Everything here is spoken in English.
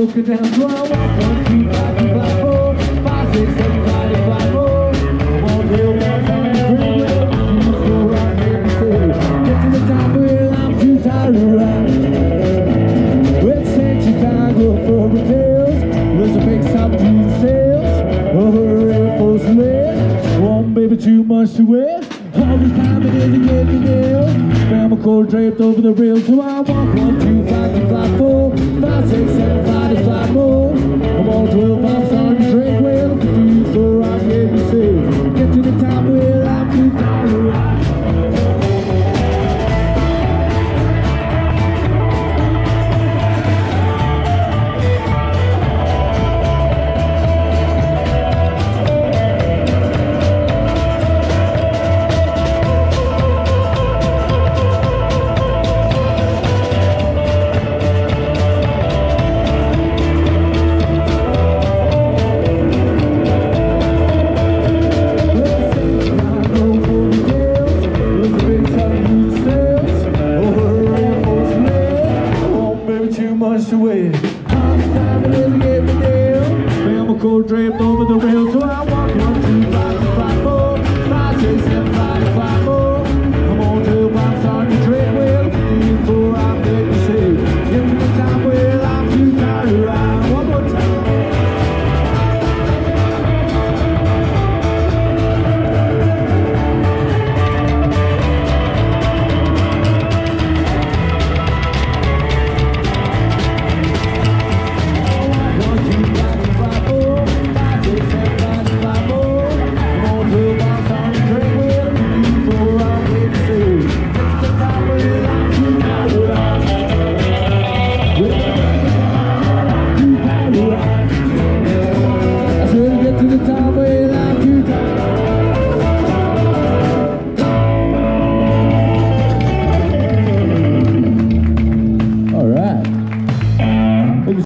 broken down, so I walk 1, 2, 5, 2, 5, 4, 5, 6, 7, 5, 8, 5 more. One hill, one on the green wheel. You must go right here and say, get to the top wheel, I'm too tired to ride. Let's say Chicago for repairs. There's a big stop to the sales. Over Air Force lead. One baby too much to wear. All this time it isn't getting nailed. Found my cord draped over the rail, so I walk 1, 2, 5, 2, 5, 4, 5, 6, 7, 5, 8, 5 more. I'm on 12 miles on the drink wheel. Do so I'm getting safe. Get to the top wheel, I'm too tired to ride. Away. I'm driving in the every day. Found my coat draped over the rail, so I